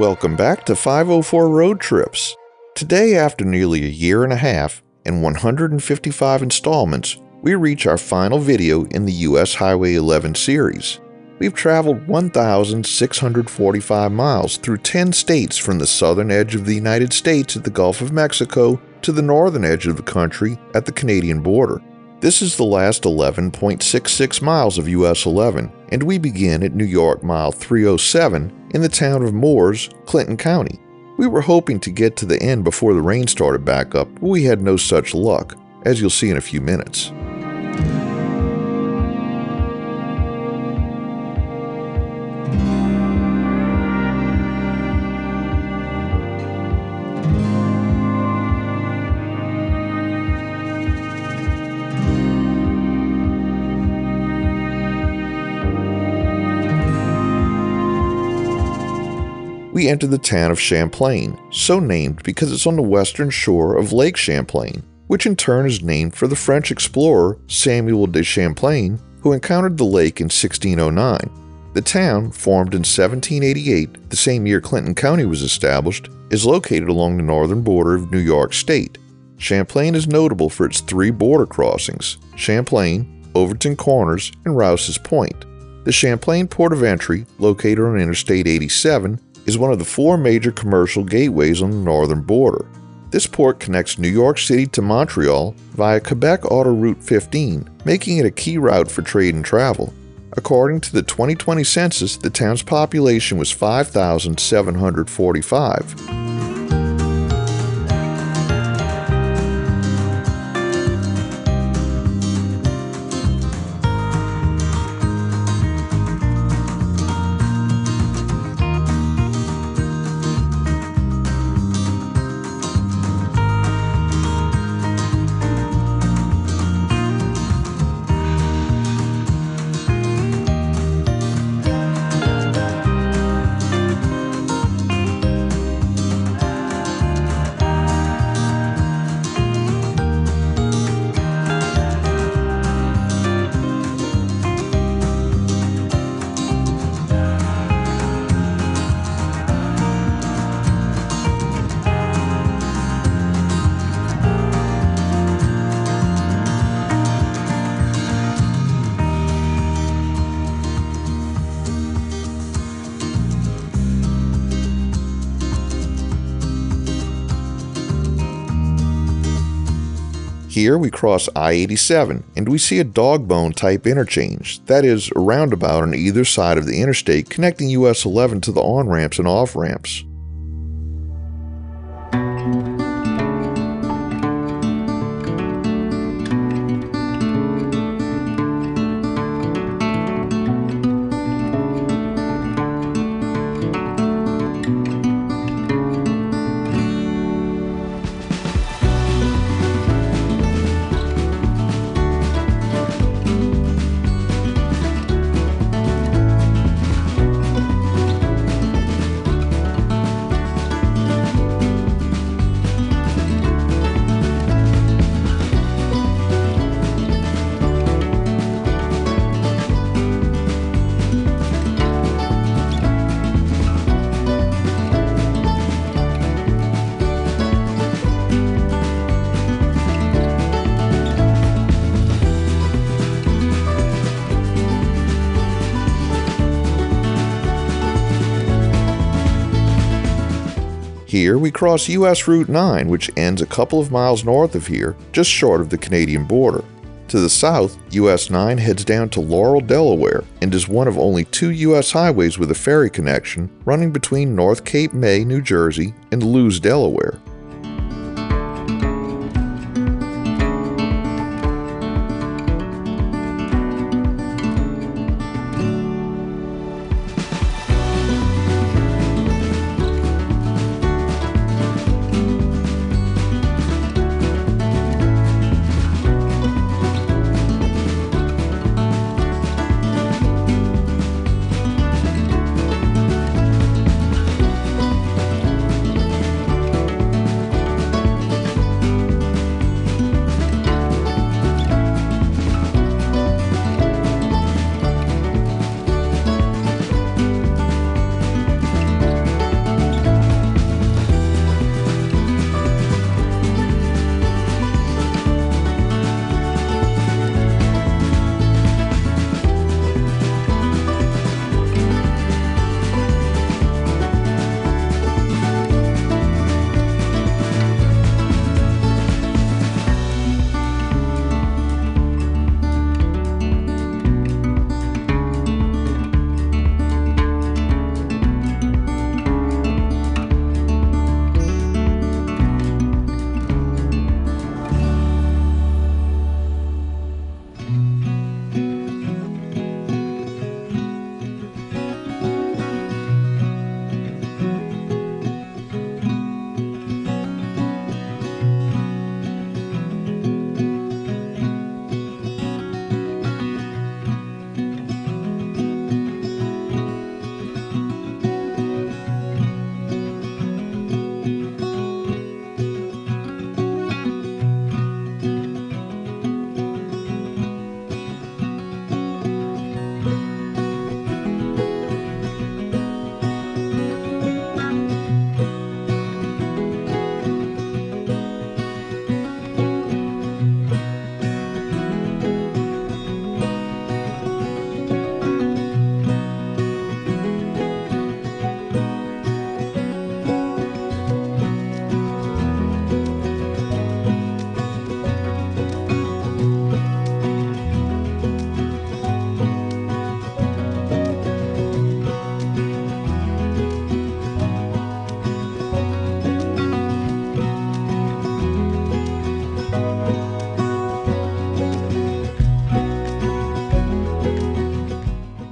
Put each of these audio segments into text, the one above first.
Welcome back to 504 Road Trips. Today, after nearly a year and a half and 155 installments, we reach our final video in the US Highway 11 series. We've traveled 1,645 miles through 10 states from the southern edge of the United States at the Gulf of Mexico to the northern edge of the country at the Canadian border. This is the last 11.66 miles of US 11, and we begin at New York Mile 307 in the town of Moores, Clinton County. We were hoping to get to the end before the rain started back up, but we had no such luck, as you'll see in a few minutes. We enter the town of Champlain, so named because it's on the western shore of Lake Champlain, which in turn is named for the French explorer Samuel de Champlain, who encountered the lake in 1609. The town, formed in 1788, the same year Clinton County was established, is located along the northern border of New York State. Champlain is notable for its 3 border crossings: Champlain, Overton Corners, and Rouses Point. The Champlain port of entry, located on Interstate 87, is one of the 4 major commercial gateways on the northern border. This port connects New York City to Montreal via Quebec Auto Route 15, making it a key route for trade and travel. According to the 2020 census, the town's population was 5,745. Here we cross I-87 and we see a dog bone type interchange, that is, a roundabout on either side of the interstate connecting US 11 to the on-ramps and off-ramps. Here we cross US Route 9, which ends a couple of miles north of here, just short of the Canadian border. To the south, US 9 heads down to Laurel, Delaware, and is one of only 2 US highways with a ferry connection running between North Cape May, New Jersey, and Lewes, Delaware.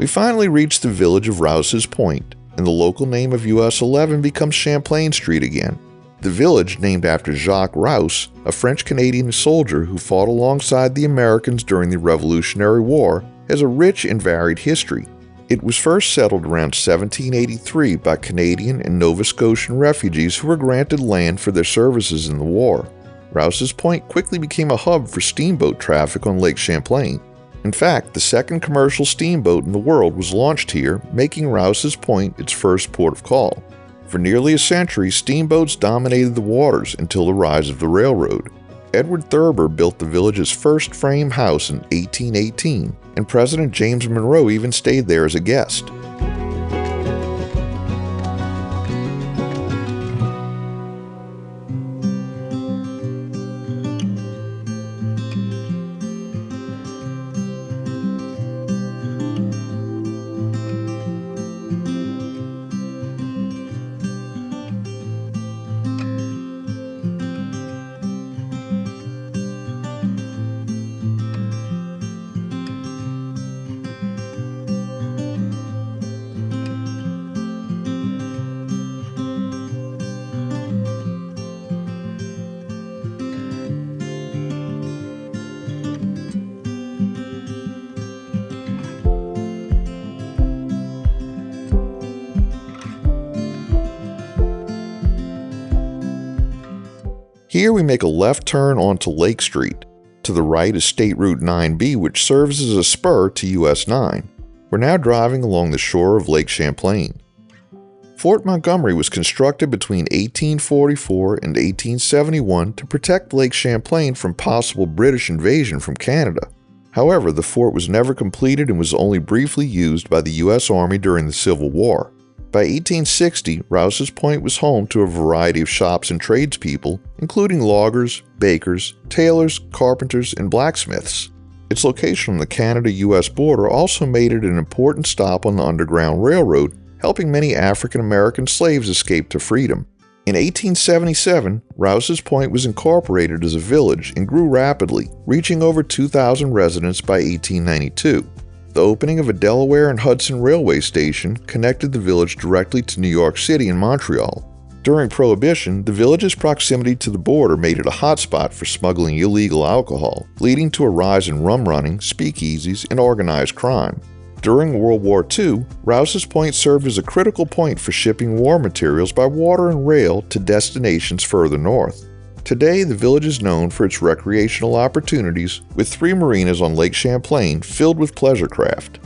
We finally reach the village of Rouses Point, and the local name of US-11 becomes Champlain Street again. The village, named after Jacques Rouse, a French-Canadian soldier who fought alongside the Americans during the Revolutionary War, has a rich and varied history. It was first settled around 1783 by Canadian and Nova Scotian refugees who were granted land for their services in the war. Rouses Point quickly became a hub for steamboat traffic on Lake Champlain. In fact, the second commercial steamboat in the world was launched here, making Rouses Point its first port of call. For nearly a century, steamboats dominated the waters until the rise of the railroad. Edward Thurber built the village's first frame house in 1818, and President James Monroe even stayed there as a guest. Here we make a left turn onto Lake Street. To the right is State Route 9B, which serves as a spur to US 9. We're now driving along the shore of Lake Champlain. Fort Montgomery was constructed between 1844 and 1871 to protect Lake Champlain from possible British invasion from Canada. However, the fort was never completed and was only briefly used by the US Army during the Civil War. By 1860, Rouses Point was home to a variety of shops and tradespeople, including loggers, bakers, tailors, carpenters, and blacksmiths. Its location on the Canada-US border also made it an important stop on the Underground Railroad, helping many African-American slaves escape to freedom. In 1877, Rouses Point was incorporated as a village and grew rapidly, reaching over 2,000 residents by 1892. The opening of a Delaware and Hudson Railway station connected the village directly to New York City and Montreal. During Prohibition, the village's proximity to the border made it a hotspot for smuggling illegal alcohol, leading to a rise in rum running, speakeasies, and organized crime. During World War II, Rouses Point served as a critical point for shipping war materials by water and rail to destinations further north. Today, the village is known for its recreational opportunities, with 3 marinas on Lake Champlain filled with pleasure craft.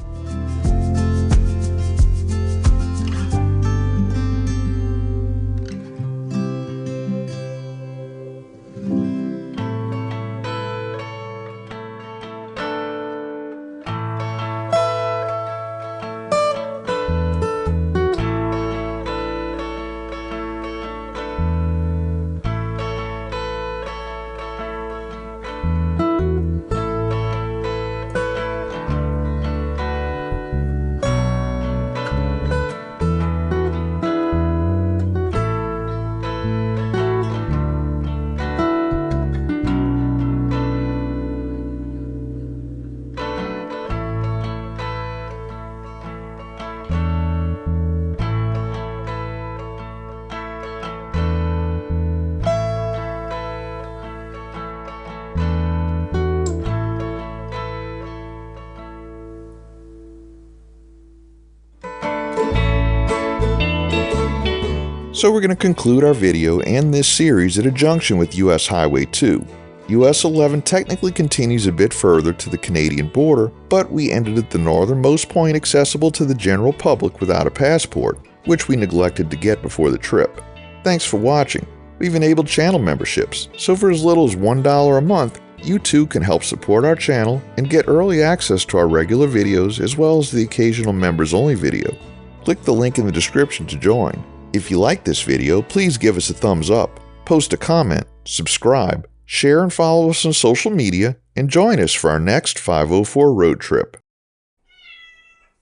So we're going to conclude our video and this series at a junction with US Highway 2. US-11 technically continues a bit further to the Canadian border, but we ended at the northernmost point accessible to the general public without a passport, which we neglected to get before the trip. Thanks for watching. We've enabled channel memberships, so for as little as $1 a month, you too can help support our channel and get early access to our regular videos as well as the occasional members-only video. Click the link in the description to join. If you like this video, please give us a thumbs up, post a comment, subscribe, share and follow us on social media, and join us for our next 504 road trip.